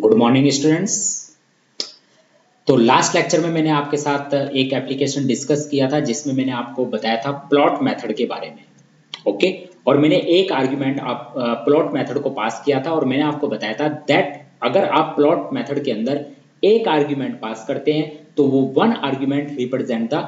Good morning students. तो last lecture में मैंने आपके साथ एक एप्लीकेशन डिस्कस किया था जिसमें मैंने आपको बताया था प्लॉट मेथड के बारे में। ओके, और मैंने एक आर्गुमेंट आप प्लॉट मेथड को पास किया था और मैंने आपको बताया था दैट अगर आप प्लॉट मेथड के अंदर एक आर्गुमेंट पास करते हैं तो वो one argument represent the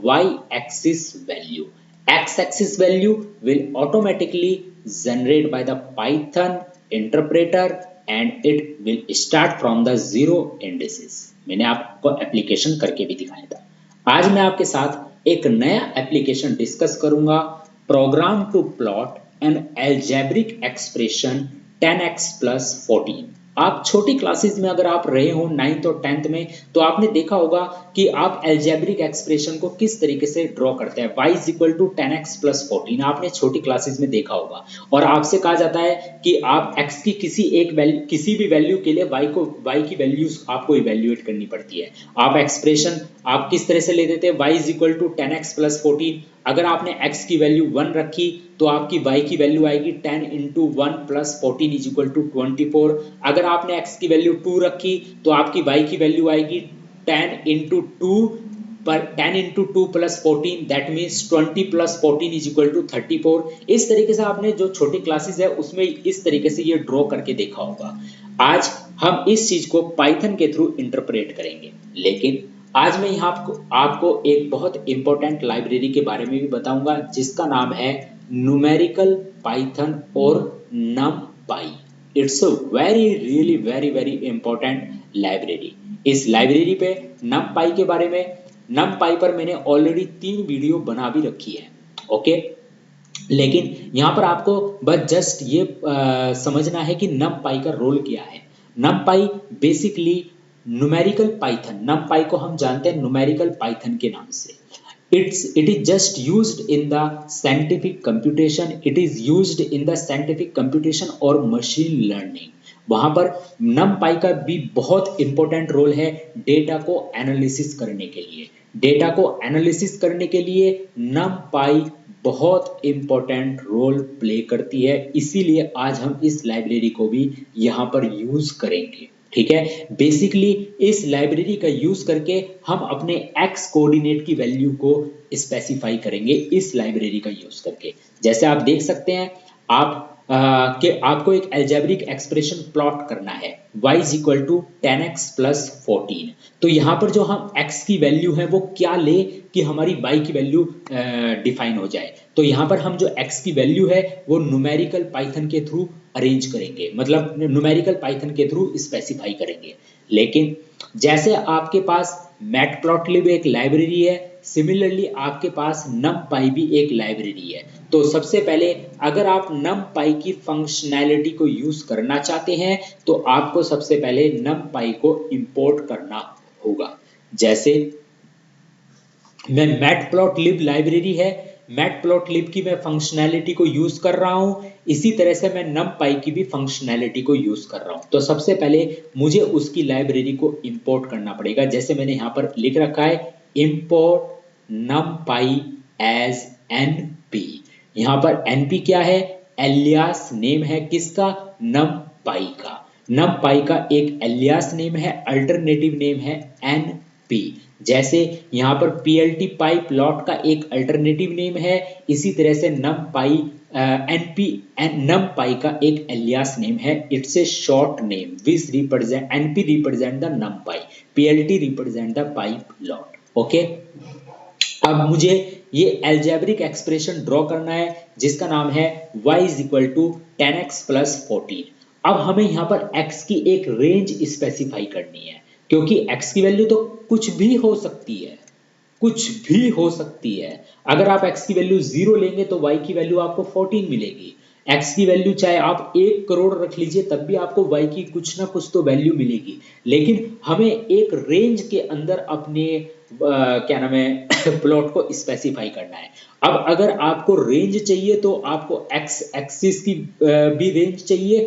Y axis value. X axis value will automatically generate by the Python interpreter and it will start from the zero indices। मैंने आपको एप्लीकेशन करके भी दिखाया था। आज मैं आपके साथ एक नया एप्लीकेशन डिस्कस करूंगा, program to plot an algebraic expression 10x plus 14। आप छोटी क्लासेस में अगर आप रहे हो 9th और 10th में तो आपने देखा होगा कि आप अलजेब्रिक एक्सप्रेशन को किस तरीके से ड्रॉ करते हैं। y is equal to 10x plus 14 आपने छोटी क्लासेस में देखा होगा और आपसे कहा जाता है कि आप x की किसी भी वैल्यू के लिए y की वैल्यूज आपको इवैल्यूएट करनी पड़ती है। आप एक्सप्रेशन आप किस तरह से ले देते हैं, y is equal to 10x plus 14। अगर आपने x की वैल्यू 1 रखी तो आपकी y की वैल्यू आएगी 10 into 1 plus 14 is equal to 24। अगर आपने x की वैल्यू 2 रखी तो आपकी y की वैल्यू आएगी 10 into 2 पर 10 into 2 plus 14 that means 20 plus 14 is equal to 34। इस तरीके से आपने जो छोटी क्लासेस है उसमें इस तरीके से ये ड्रॉ करके देखा होगा। आज हम इस चीज को पाइथन के थ्रू इंटरप्रेट करेंगे, लेकिन आज मैं यहाँ आपको एक बहुत इंपॉर्टेंट लाइब्रेरी के बारे में भी बताऊंगा जिसका नाम है न्यूमेरिकल पाइथन और numpy। It's a very important library. इस लाइब्रेरी पे numpy के बारे में numpy पर मैंने ऑलरेडी 3 वीडियो बना भी रखी है। ओके, लेकिन यहाँ पर आपको बस जस्ट ये समझना है कि numpy का रोल क्या है। numpy basically numerical Python, numpy को हम जानते हैं न्यूमेरिकल पाइथन के नाम से। it is just used in the scientific computation, it is used in the scientific computation और machine learning। वहां पर numpy का भी बहुत इंपॉर्टेंट रोल है डेटा को एनालिसिस करने के लिए। डेटा को एनालिसिस करने के लिए numpy बहुत इंपॉर्टेंट रोल प्ले करती है, इसीलिए आज हम इस लाइब्रेरी को भी यहाँ पर यूज करेंगे। ठीक है, बेसिकली इस लाइब्रेरी का यूज करके हम अपने एक्स कोऑर्डिनेट की वैल्यू को स्पेसिफाई करेंगे इस लाइब्रेरी का यूज करके। जैसे आप देख सकते हैं आपको एक अलजेब्रिक एक्सप्रेशन प्लॉट करना है y is equal to 10x plus 14। तो यहाँ पर जो हम x की वैल्यू है वो क्या ले कि हमारी y की वैल्यू डिफाइन हो जाए। तो यहाँ पर हम जो x की वैल्यू है वो न्यूमेरिकल पाइथन के थ्रू अरेंज करेंगे, मतलब न्यूमेरिकल पाइथन के थ्रू स्पेसिफाई करेंगे। लेकिन जैसे आपके पास मैटप्लॉटलिब एक लाइब्रेरी है, सिमिलरली आपके पास numpy भी एक लाइब्रेरी है। तो सबसे पहले अगर आप numpy की फंक्शनैलिटी को यूज करना चाहते हैं तो आपको सबसे पहले numpy को इंपोर्ट करना होगा। जैसे मैं मैटप्लॉटलिब लाइब्रेरी है, मैटप्लॉटलिब की मैं फंक्शनैलिटी को यूज कर रहा हूं, इसी तरह से मैं numpy की भी फंक्शनैलिटी को यूज कर रहा हूं। तो सबसे पहले मुझे उसकी लाइब्रेरी को इंपोर्ट करना पड़ेगा। जैसे मैंने यहाँ पर लिख रखा है import numpy as np। यहाँ पर np क्या है, एलियास नेम है किसका, numpy का। numpy का एक एलियास नेम है, अल्टरनेटिव नेम है np। जैसे यहाँ पर plt पाइप प्लॉट का एक अल्टरनेटिव नेम है, इसी तरह से numpy numpy का एक एलियास नेम है, it's a short name which represent np represent the numpy, plt represent the pipe plot. Okay, अब मुझे ये अलजेब्रिक एक्सप्रेशन ड्रॉ करना है जिसका नाम है y is equal to 10x plus 14। अब हमें यहाँ पर x की एक रेंज स्पेसिफाई करनी है, क्योंकि x की वैल्यू तो कुछ भी हो सकती है, कुछ भी हो सकती है। अगर आप x की वैल्यू 0 लेंगे तो y की वैल्यू आपको 14 मिलेगी। x की वैल्यू चाहे आप 1 करोड़ रख लीजिए तब भी आपको y की कुछ ना कुछ तो वैल्यू मिलेगी। लेकिन हमें एक रेंज के अंदर अपने क्या नाम है प्लॉट को स्पेसिफाई करना है। अब अगर आपको रेंज चाहिए तो आपको x एक्सिस की भी रेंज चाहिए,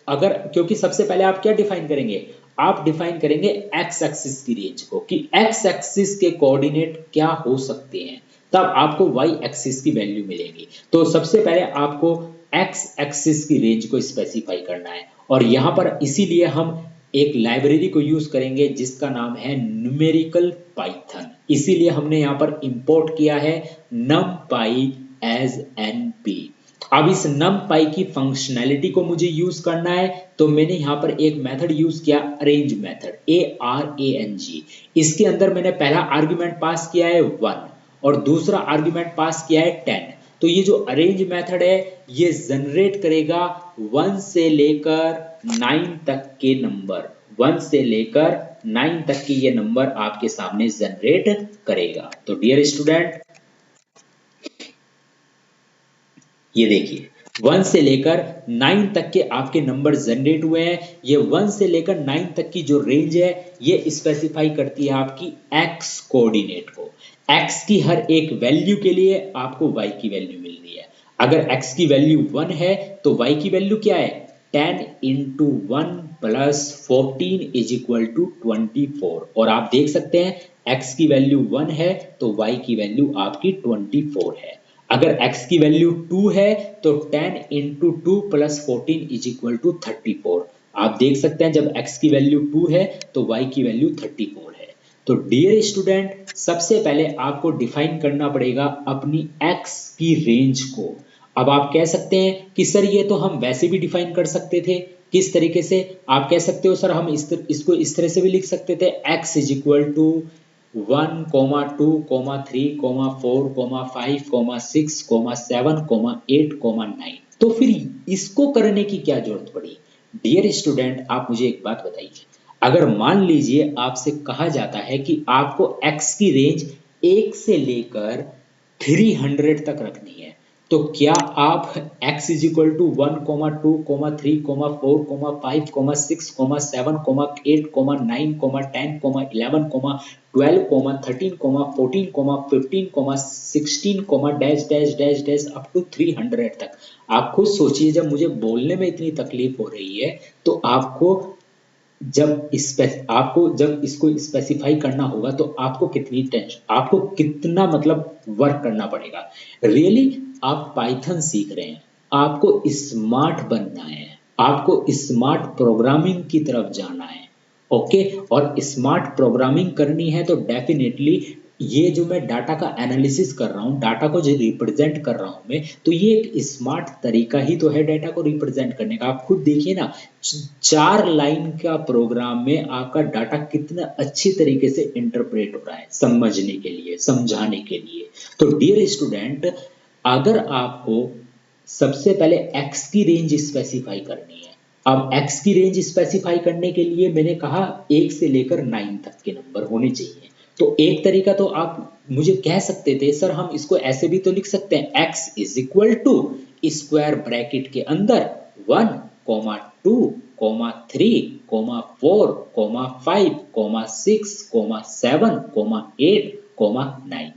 अगर क्योंकि सबसे पहले आप क्या डिफाइन करेंगे, आप डिफाइन करेंगे एक्स एक्सिस की रेंज को कि एक्स एक्सिस के कोऑर्डिनेट क्या हो सकते हैं, तब आपको वाई एक्सिस की वैल्यू मिलेगी। तो सबसे पहले आपको एक्स एक्सिस की रेंज को स्पेसिफाई करना है और यहाँ पर इसीलिए हम एक लाइब्रेरी को यूज करेंगे जिसका नाम है न्यूमेरिकल पाइथन। इसीलिए हमने यहाँ पर इंपोर्ट किया है numpy एज np। अब इस numpy की फंक्शनैलिटी को मुझे यूज करना है, तो मैंने यहाँ पर एक मेथड यूज किया अरेंज मेथड, ARANG। इसके अंदर मैंने पहला आर्ग्यूमेंट पास किया है 1 और दूसरा आर्ग्यूमेंट पास किया है 10। तो ये जो अरेंज मेथड है ये जनरेट करेगा 1 से लेकर 9 तक के नंबर, 1 से लेकर 9 तक के ये नंबर आपके सामने जनरेट करेगा। तो डियर स्टूडेंट ये देखिए 1 से लेकर 9 तक के आपके नंबर जनरेट हुए हैं। ये 1 से लेकर 9 तक की जो रेंज है ये स्पेसिफाई करती है आपकी x कोऑर्डिनेट को। x की हर एक वैल्यू के लिए आपको y की वैल्यू मिल रही है। अगर x की वैल्यू 1 है तो y की वैल्यू क्या है, 10 into 1 plus 14 is equal to 24। और आप देख सकते हैं x की वैल्यू 1 है तो y की वैल्यू आपकी 24 है। अगर x की वैल्यू 2 है तो 10 into 2 plus 14 is equal to 34। आप देख सकते हैं जब x की वैल्यू 2 है तो y की वैल्यू 34 है। तो डियर स्टूडेंट सबसे पहले आपको डिफाइन करना पड़ेगा अपनी x की रेंज को। अब आप कह सकते हैं कि सर ये तो हम वैसे भी डिफाइन कर सकते थे, किस तरीके से? आप कह सकते हो सर हम इसको इस तरह से भी लिख सकते थे, x is equal to 1, 2, 3, 4, 5, 6, 7, 8, 9। तो फिर इसको करने की क्या जरूरत पड़ी? डियर स्टूडेंट आप मुझे एक बात बताइए, अगर मान लीजिए आपसे कहा जाता है कि आपको x की रेंज 1 से लेकर 300 तक रखनी है, तो क्या आप x is equal to 1, 2, 3, 4, 5, 6, 7, 8, 9, 10, 11, 12, 13, 14, 15, 16, dash dash dash dash up to 300 तक। आप खुद सोचिए जब मुझे बोलने में इतनी तकलीफ हो रही है तो आपको जब इसको स्पेसिफाई करना होगा तो आपको कितनी टेंशन, आपको कितना मतलब वर्क करना पड़ेगा। रियली आप पाइथन सीख रहे हैं, आपको स्मार्ट बनना है, आपको स्मार्ट प्रोग्रामिंग की तरफ जाना है, ओके। और स्मार्ट प्रोग्रामिंग करनी है तो डेफिनेटली ये जो मैं डाटा का एनालिसिस कर रहा हूँ, डाटा को जो रिप्रेजेंट कर रहा हूँ मैं, तो ये एक स्मार्ट तरीका ही तो है डाटा को रिप्रेजेंट करने का। आप खुद देखिए ना, 4 लाइन का प्रोग्राम में आपका डाटा कितना अच्छी तरीके से इंटरप्रेट हो रहा है समझने के लिए, समझाने के लिए। तो डियर स्टूडेंट अगर आपको सबसे पहले x की रेंज स्पेसिफाई करनी है, अब x की रेंज स्पेसिफाई करने के लिए मैंने कहा 1 से लेकर 9 तक के नंबर होने चाहिए। तो एक तरीका तो आप मुझे कह सकते थे सर हम इसको ऐसे भी तो लिख सकते हैं, x is equal to square bracket के अंदर 1, 2, 3, 4, 5, 6, 7, 8, 9।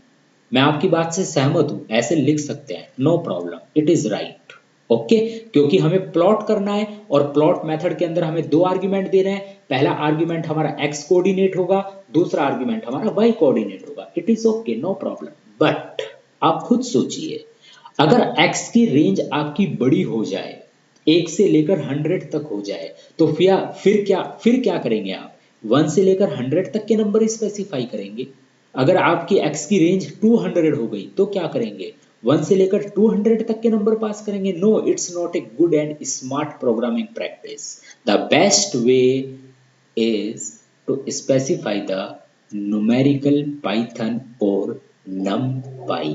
मैं आपकी बात से सहमत हूं, ऐसे लिख सकते हैं, no problem, it is right, okay. क्योंकि हमें प्लॉट करना है और प्लॉट मेथड के अंदर हमें 2 आर्ग्यूमेंट दे रहे हैं। पहला आर्ग्यूमेंट हमारा x कोऑर्डिनेट होगा, दूसरा आर्ग्यूमेंट हमारा y कोऑर्डिनेट होगा। It is okay, no problem. But आप खुद सोचिए अगर x की रेंज आपकी बड़ी हो जाए, 1 से लेकर 100 तक हो जाए, तो फिर क्या करेंगे आप? 1 से लेकर 100 तक के नंबर स्पेसिफाई करेंगे। अगर आपकी x की रेंज 200 हो गई तो क्या करेंगे? 1 से लेकर 200 तक के नंबर पास करेंगे। No, it's not a good and smart programming practice. The best way is to specify the numerical Python और numpy।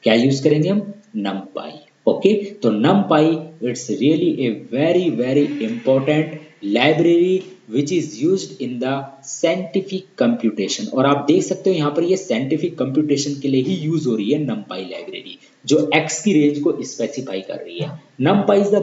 क्या यूज करेंगे हम? numpy, okay. तो numpy it's really a very very important library which is used in the scientific computation। और आप देख सकते हो यहाँ पर ये साइंटिफिक कंप्यूटेशन के लिए ही यूज हो रही है numpy लाइब्रेरी, जो x की रेंज को स्पेसिफाई कर रही है। numpy is the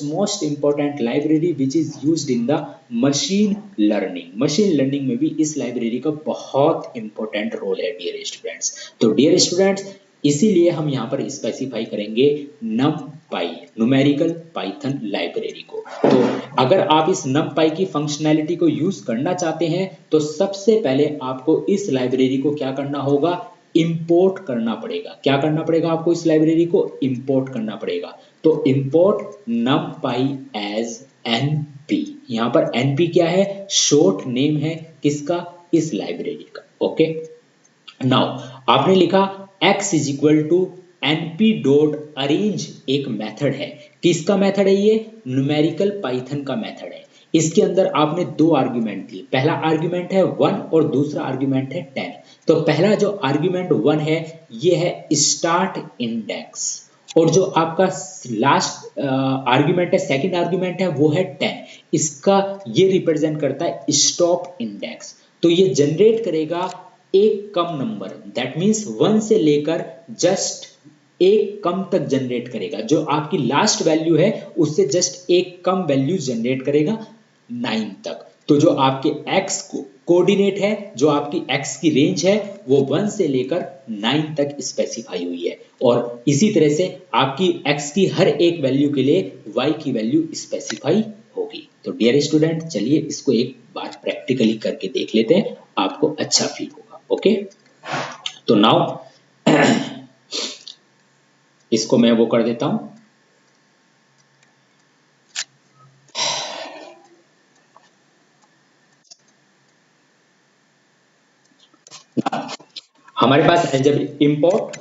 most important library which is used in the machine learning। Machine learning में भी इस लाइब्रेरी का बहुत इंपॉर्टेंट रोल है डियर स्टूडेंट्स। तो डियर स्टूडेंट्स इसीलिए हम यहाँ पर स्पेसिफाई करेंगे numpy, न्यूमेरिकल पाइथन लाइब्रेरी को। तो अगर आप इस numpy की फंक्शनैलिटी को यूज करना चाहते हैं तो सबसे पहले आपको इस लाइब्रेरी को क्या करना होगा? इंपोर्ट करना पड़ेगा। क्या करना पड़ेगा आपको? इस लाइब्रेरी को इंपोर्ट करना पड़ेगा। तो import numpy as np। P. यहाँ पर एनपी क्या है? शॉर्ट नेम है किसका? इस लाइब्रेरी का। ओके, नाउ आपने लिखा x is equal to np dot arrange, एक मेथड है। किसका मेथड है ये? न्यूमेरिकल पाइथन का मेथड है। इसके अंदर आपने दो आर्ग्यूमेंट दिए, पहला आर्ग्यूमेंट है 1 और दूसरा आर्ग्यूमेंट है 10। तो पहला जो आर्ग्यूमेंट 1 है ये है स्टार्ट इंडेक्स, और जो आपका लास्ट आर्ग्यूमेंट है, सेकंड आर्ग्यूमेंट है, वो है 10। इसका ये रिप्रेजेंट करता है स्टॉप इंडेक्स। तो ये जनरेट करेगा एक कम नंबर, दैट मींस 1 से लेकर जस्ट एक कम तक जनरेट करेगा। जो आपकी लास्ट वैल्यू है उससे जस्ट एक कम वैल्यू जनरेट करेगा 9 तक। तो जो आपके x को कोऑर्डिनेट है, जो आपकी x की रेंज है, वो 1 से लेकर 9 तक स्पेसिफाई हुई है। और इसी तरह से आपकी x की हर एक वैल्यू के लिए y की वैल्यू स्पेसिफाई होगी। तो डियर स्टूडेंट, चलिए इसको एक बार प्रैक्टिकली करके देख लेते हैं, आपको अच्छा फील होगा। ओके, तो नाउ इसको मैं वो कर देता हूं। हमारे पास algebraic import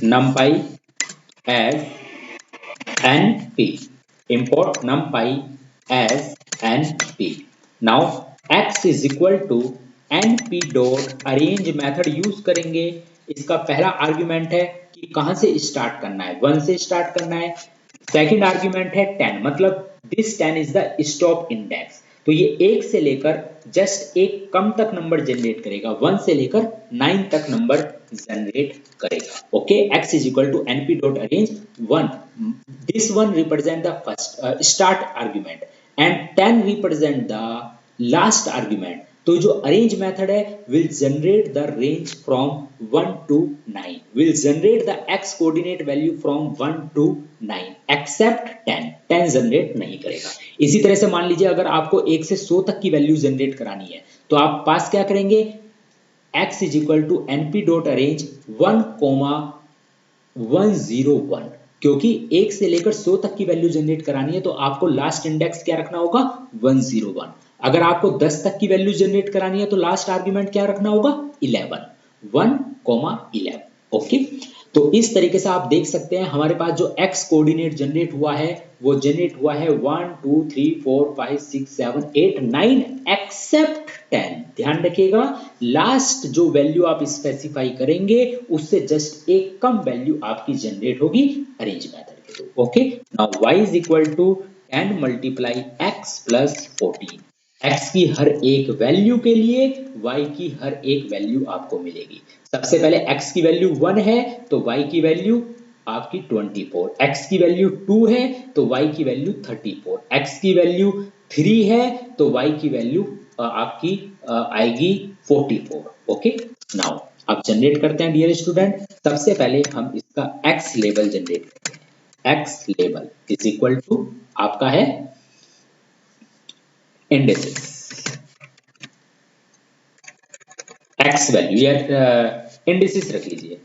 numpy as np, import numpy as np. now x is equal to np dot arrange method use करेंगे। इसका पहला आर्ग्यूमेंट है कि कहां से स्टार्ट करना है, 1 से स्टार्ट करना है। सेकंड आर्ग्यूमेंट है 10, मतलब this 10 is the stop index. तो ये 1 से लेकर जस्ट एक कम तक नंबर जनरेट करेगा, 1 से लेकर 9 तक नंबर जनरेट करेगा। Okay, x is equal to np dot arrange 1, this one represent the first start argument and 10 represent the last argument। तो जो अरेंज मेथड है will generate the range from 1 to 9, will generate the x coordinate value from 1 to 9 except 10 generate नहीं करेगा। इसी तरह से मान लीजिए अगर आपको 1 से 100 तक की वैल्यू जनरेट करानी है तो आप पास क्या करेंगे? x is equal to np dot arrange 1, 101, क्योंकि 1 से लेकर 100 तक की वैल्यू जनरेट करानी है तो आपको लास्ट इंडेक्स क्या रखना होगा? 101। अगर आपको 10 तक की वैल्यू जनरेट करानी है तो लास्ट आर्ग्यूमेंट क्या रखना होगा? 11, 1, 11। ओके, तो इस तरीके से आप देख सकते हैं हमारे पास जो x कोऑर्डिनेट जनरेट हुआ है वो जनरेट हुआ है 1, 2, 3, 4, 5, 6, 7, 8, 9 एक्सेप्ट 10। ध्यान रखिएगा, लास्ट जो वैल्यू आप स्पेसिफाई करेंगे उससे जस्ट एक कम वैल्यू आपकी जनरेट होगी अरेंज मेथड के through. Okay, now y is equal to 10 multiply x plus 14। x की हर एक वैल्यू के लिए y की हर एक वैल्यू आपको मिलेगी। सबसे पहले x की वैल्यू 1 है तो y की वैल्यू आपकी 24, x की वैल्यू 2 है तो y की वैल्यू 34, x की वैल्यू 3 है तो y की वैल्यू आपकी आएगी 44। ओके, नाउ अब जनरेट करते हैं डियर स्टूडेंट। सबसे पहले हम इसका x लेवल जनरेट करते हैं। x level is equal to आपका है इंडेक्सेस, x वैल्यू या इंडेक्सेस रख लीजिए।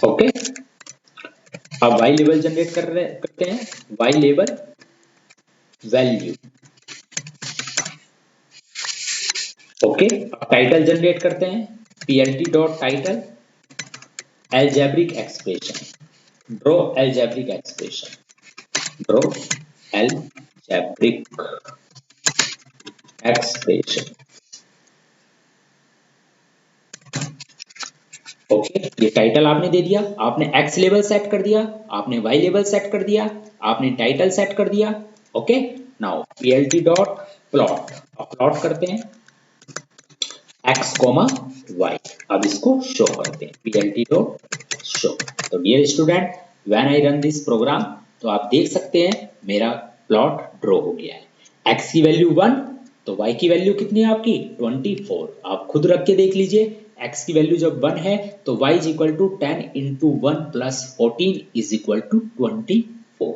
ओके, अब y लेवल जनरेट करते हैं। y level value. ओके, अब टाइटल जनरेट करते हैं। plt dot title algebraic expression, draw algebraic expression, draw algebraic expression. Okay, ये टाइटल आपने दे दिया, आपने x लेवल सेट कर दिया, आपने y लेवल सेट कर दिया, आपने टाइटल सेट कर दिया। Okay, now plt dot plot, अब प्लॉट करते हैं x, y। अब इसको शो करते हैं plt डॉट शो। तो dear student, when I run this program तो आप देख सकते हैं मेरा प्लॉट ड्रॉ हो गया है। x की वैल्यू 1 तो y की वैल्यू कितनी है आपकी? 24। आप खुद रख के देख लीजिए, x की वैल्यू जब 1 है तो y is equal to 10 into 1 plus 14 is equal to 24।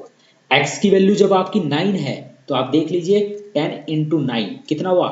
x की वैल्यू जब आपकी 9 है तो आप देख लीजिए 10 इंटू 9 कितना हुआ?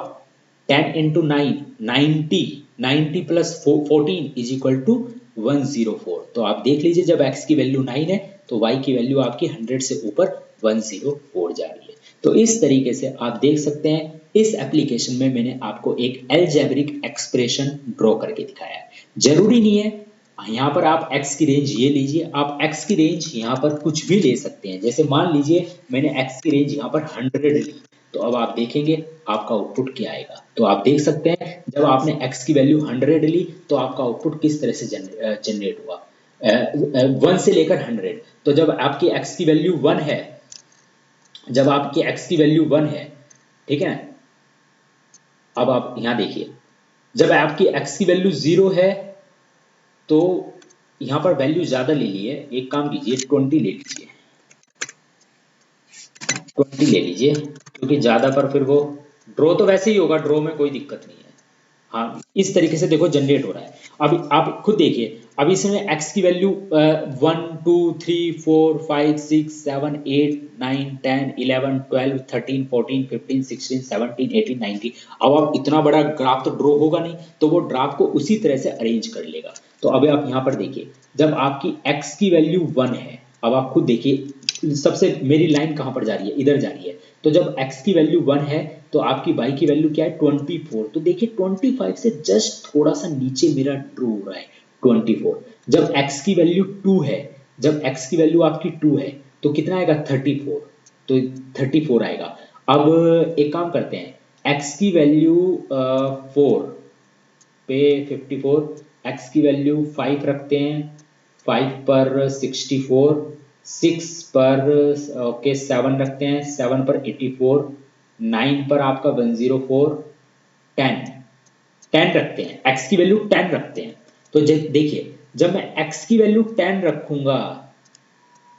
10 into 9 90, 90 plus 14 is equal to 104। तो आप देख लीजिए जब x की वैल्यू 9 है तो y की वैल्यू आपकी 100 से ऊपर 104 जा रही है। तो इस तरीके से आप देख सकते हैं इस एप्लीकेशन में मैंने आपको एक अलजेब्रिक एक्सप्रेशन ड्रॉ करके दिखाया है। जरूरी नहीं है यहाँ पर आप x की रेंज ये लीजिए, आप x की रेंज यहाँ पर कुछ भी ले सकते हैं। जैसे मान लीजिए मैंने x की रेंज यहाँ पर 100 ली, तो अब आप देखेंगे आपका आउटपुट क्या आएगा। तो आप देख सकते हैं जब आपने x की वैल्यू 100 ली तो आपका आउटपुट किस तरह से जनरेट हुआ, 1 से लेकर 100। तो जब आपकी x की वैल्यू 1 है, जब आपकी x की वैल्यू 1 है, ठीक है, अब आप यहां देखिए जब आपकी x की वैल्यू 0 है तो यहां पर वैल्यू ज्यादा ले ली है, एक काम कीजिए 20 ले लीजिए, 20 ले लीजिए, क्योंकि ज्यादा पर फिर वो ड्रॉ तो वैसे ही होगा, ड्रॉ में कोई दिक्कत नहीं है। हाँ, इस तरीके से देखो जनरेट हो रहा है। अब आप खुद देखिए, अब इसमें x की वैल्यू 1 2 3 4 5 6 7 8 9 10 11 12 13 14 15 16 17 18 19। अब आप इतना बड़ा ग्राफ तो ड्रॉ होगा नहीं, तो वो ग्राफ को उसी तरह से अरेंज कर लेगा। तो अभी आप यहाँ पर देखिए जब आपकी x की वैल्यू 1 है, अब आप खुद देखिए सबसे मेरी लाइन कहाँ पर जा रही है, इधर जा रही है। तो जब x की वैल्यू 1 है तो आपकी y की वैल्यू क्या है 24। तो देखिए 25 से जस्ट थोड़ा सा नीचे मेरा ड्रॉ हो रहा है 24। जब x की वैल्यू 2 है, जब x की वैल्यू आपकी 2 है तो कितना आएगा 34, तो 34 आएगा। अब एक काम करते हैं, x की वैल्यू 4 पे 54, x की वैल्यू 5 रखते हैं, 5 पर 64, 6 पर ओके 7 रखते हैं, 7 पर 84, 9 पर आपका 104, 10 रखते हैं, x की वैल्यू 10 रखते हैं। तो देखिए जब मैं x की वैल्यू 10 रखूंगा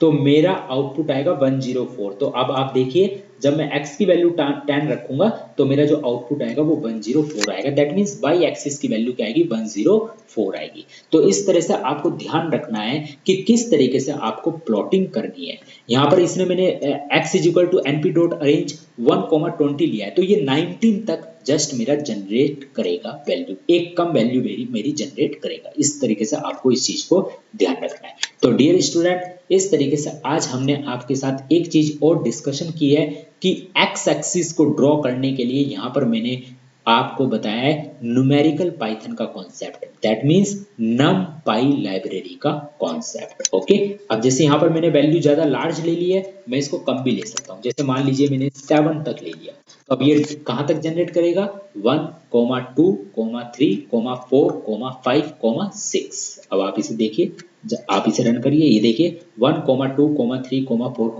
तो मेरा आउटपुट आएगा 104। तो अब आप देखिए जब मैं x की वैल्यू 10 रखूंगा तो मेरा जो आउटपुट आएगा वो 104 आएगा। दैट मींस y एक्सिस की वैल्यू क्या आएगी 104 आएगी। तो इस तरह से आपको ध्यान रखना है कि किस तरीके से आपको प्लॉटिंग करनी है। यहाँ पर इसने मैंने x = np.arrange 1,20 लिया है, तो ये 19 तक जस्ट मेरा जनरेट करेगा वैल्यू, एक कम वैल्यू मेरी जनरेट करेगा। इस तरीके से आपको इस चीज को ध्यान रखना है। तो डियर स्टूडेंट, इस तरीके से आज हमने आपके साथ एक चीज और डिस्कशन की है कि एक्स एक्सिस को ड्रॉ करने के लिए यहाँ पर मैंने आपको बताया है न्यूमेरिकल पाइथन का concept, that means numpy library का कॉन्सेप्ट। ओके, अब जैसे यहाँ पर मैंने वैल्यू ज्यादा लार्ज ले ली है, मैं इसको कम भी ले सकता हूँ। जैसे मान लीजिए मैंने 7 तक ले लिया, तो अब ये कहां तक जनरेट करेगा 1, 2, 3, 4, 5, 6। अब आप इसे देखिए, आप इसे रन करिए, ये देखिए 1, 2, 3, 4,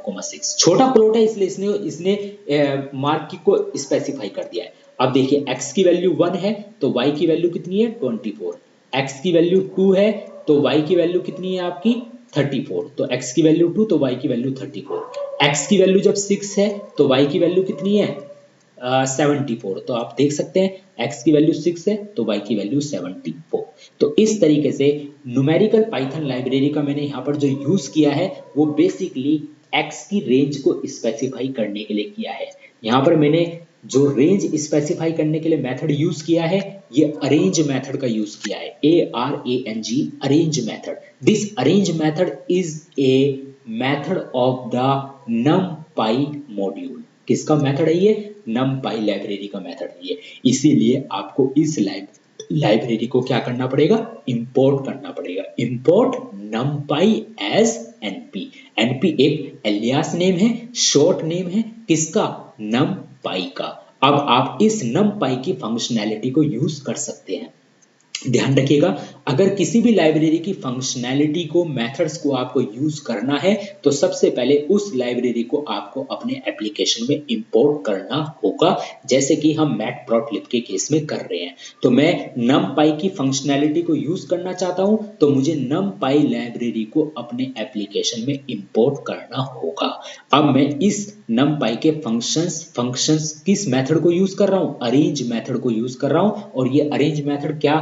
5, 6। छोटा प्लॉट है इसलिए इसने मार्क को स्पेसिफाई कर दिया है। अब देखिए x की वैल्यू 1 है तो y की वैल्यू कितनी है 24, x की वैल्यू 2 है तो y की वैल्यू कितनी है आपकी 34, तो x की वैल्यू 2 तो y की वैल्यू 34, x की वैल्यू जब 6 है तो y की वैल्यू कितनी है 74। तो आप देख सकते हैं x की वैल्यू 6 है तो y की वैल्यू 74। तो इस तरीके से न्यूमेरिकल पाइथन लाइब्रेरी का मैंने यहाँ पर जो यूज किया है वो बेसिकली x की रेंज को स्पेसिफाई करने के लिए किया है। यहाँ पर मैंने जो रेंज स्पेसिफाई करने के लिए मेथड यूज किया है ये अरेंज मेथड का यूज किया है, ARANG, arrange method. This arrange method is a method of the numpy module. किसका मेथड है ये numpy लाइब्रेरी का मेथड है ये। इसीलिए आपको इस लाइब्रेरी को क्या करना पड़ेगा इंपोर्ट करना पड़ेगा, import numpy as np। np एक एलियास नेम है, शॉर्ट नेम है किसका numpy का। अब आप इस numpy की फंक्शनैलिटी को यूज कर सकते हैं। ध्यान रखिएगा, अगर किसी भी लाइब्रेरी की फंक्शनैलिटी को, मेथड्स को आपको यूज करना है तो सबसे पहले उस लाइब्रेरी को आपको अपने एप्लीकेशन में इंपोर्ट करना होगा, जैसे कि हम मैटप्लॉटलिब के केस में कर रहे हैं। तो मैं numpy की फंक्शनैलिटी को यूज करना चाहता हूं तो मुझे numpy लाइब्रेरी को अपने एप्लीकेशन में इंपोर्ट करना होगा। अब मैं इस numpy के फंक्शंस किस मेथड को यूज कर रहा हूं, अरेंज मेथड को यूज कर रहा हूं। और ये अरेंज मेथड क्या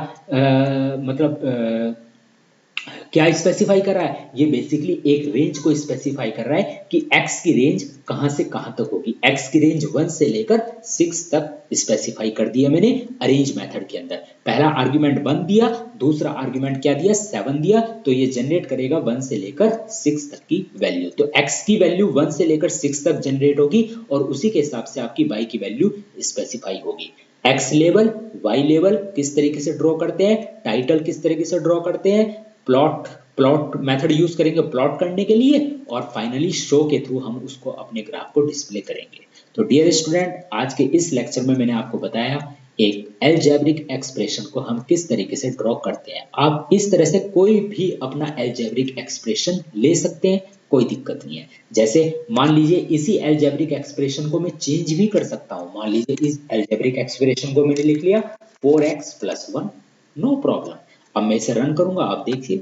क्या स्पेसिफाई कर रहा है? ये बेसिकली एक रेंज को स्पेसिफाई कर रहा है कि x की रेंज कहां से कहां तक होगी। x की रेंज 1 से लेकर 6 तक स्पेसिफाई कर दिया मैंने अरेंज मेथड के अंदर। पहला आर्गुमेंट 1 दिया, दूसरा आर्गुमेंट क्या दिया? 7 दिया। तो ये जनरेट करेगा 1 से लेकर 6 तक की वैल्यू। तो x की वैल्यू 1 से लेकर 6 तक जनरेट होगी और उसी के हिसाब से आपकी y की वैल्यू स्पेसिफाई होगी। x लेवल, y लेवल किस तरीके से ड्रॉ करते हैं, टाइटल किस तरीके से ड्रॉ करते हैं, प्लॉट मेथड यूज करेंगे प्लॉट करने के लिए, और फाइनली शो के थ्रू हम उसको अपने ग्राफ को डिस्प्ले करेंगे। तो डियर स्टूडेंट, आज के इस लेक्चर में मैंने आपको बताया एक अलजेब्रिक एक्सप्रेशन को हम किस तरीके से ड्रॉ करते हैं। आप इस तरह से कोई भी अपना अलजेब्रिक एक्सप्रेशन ले सकते हैं, कोई दिक्कत नहीं है। जैसे मान लीजिए इसी अलजेब्रिक एक्सप्रेशन को मैं चेंज भी कर सकता हूं। मान लीजिए इस अलजेब्रिक एक्सप्रेशन को मैंने लिख लिया 4x + 1, नो प्रॉब्लम। अब मैं इसे रन करूंगा, आप देखिए,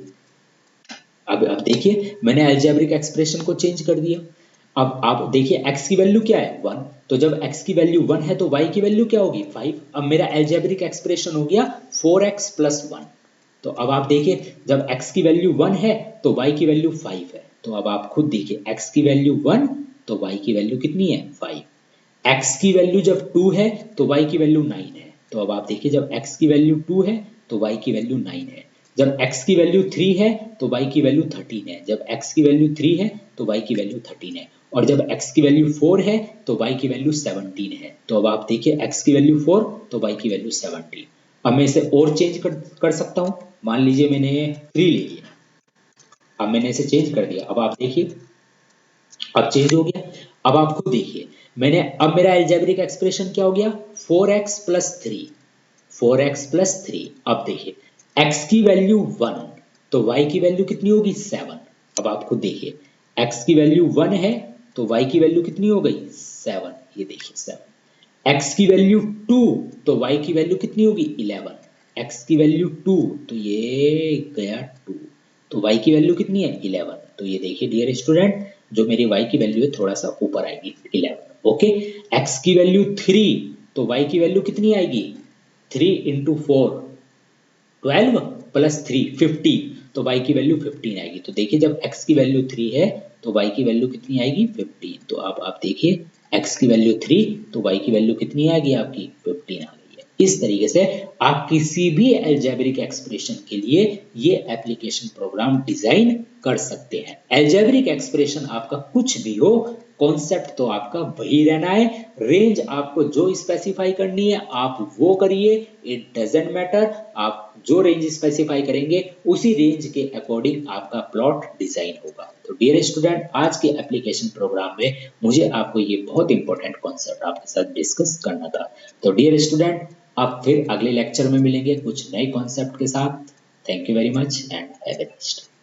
अब देखिए मैंने अलजेब्रिक एक्सप्रेशन को चेंज कर दिया। अब आप देखिए x की वैल्यू क्या है? 1। तो जब x की वैल्यू 1 है तो y की वैल्यू क्या होगी? 5। अब मेरा अलजेब्रिक एक्सप्रेशन हो गया 4x + 1। तो अब आप देखिए जब x की वैल्यू 1 है तो y की वैल्यू 5 है। तो अब आप खुद देखिए x की वैल्यू 1 तो y की वैल्यू कितनी है? 5। x की वैल्यू जब 2 है तो y की वैल्यू 9 है। तो अब आप देखिए जब x की वैल्यू 2 है तो y की वैल्यू 9 है। जब x की वैल्यू 3 है तो y की वैल्यू 13 है। जब x की वैल्यू 3 है तो y की वैल्यू 13 है। और जब x की वैल्यू 4 है तो y की वैल्यू 17 है। तो अब आप देखिए x की वैल्यू 4 तो y की वैल्यू 17। अब मैं इसे और चेंज कर सकता हूं। मान लीजिए मैंने 3 ले लिया, अब मैंने इसे चेंज कर दिया। अब आप देखिए अब चेंज हो गया। अब आप खुद देखिए मैंने, अब मेरा अलजेब्रिक एक्सप्रेशन क्या हो गया? 4x + 3, 4x + 3। अब देखिए x की वैल्यू 1 तो y की वैल्यू कितनी होगी? 7। अब आप खुद देखिए x की वैल्यू 1 है तो y की वैल्यू कितनी हो गई? 7। ये देखिए 7। x की वैल्यू 2 तो y की वैल्यू कितनी होगी? 11। x की वैल्यू 2 तो ये गया 2, तो y की वैल्यू कितनी है? 11। तो ये देखिए डियर स्टूडेंट, जो मेरी y की वैल्यू है थोड़ा सा ऊपर आएगी 11। ओके। x की वैल्यू 3 तो y की वैल्यू कितनी आएगी? 3 × 4 12 + 3 15, तो y की वैल्यू 15 आएगी। तो देखिए जब x की वैल्यू 3 है तो y की वैल्यू कितनी आएगी? 15। तो अब आप देखिए x की वैल्यू 3 तो y की वैल्यू कितनी आएगी? आपकी 15 आ गई है। इस तरीके से आप किसी भी अलजेब्रिक एक्सप्रेशन के लिए ये एप्लीकेशन प्रोग्राम डिजाइन कर सकते हैं। अलजेब्रिक एक्सप्रेशन आपका कुछ भी हो, कॉन्सेप्ट तो आपका वही रहना है। रेंज आपको जो स्पेसिफाई करनी है आप वो करिए, इट डजेंट मैटर। आप जो रेंज स्पेसिफाई करेंगे उसी रेंज के अकॉर्डिंग आपका प्लॉट डिजाइन होगा। तो डियर स्टूडेंट, आज के एप्लीकेशन प्रोग्राम में मुझे आपको ये बहुत इंपॉर्टेंट कॉन्सेप्ट आपके साथ डिस्कस करना था। तो डियर स्टूडेंट, आप फिर अगले लेक्चर में मिलेंगे कुछ नए कॉन्सेप्ट के साथ। Thank you very much and have a nice day.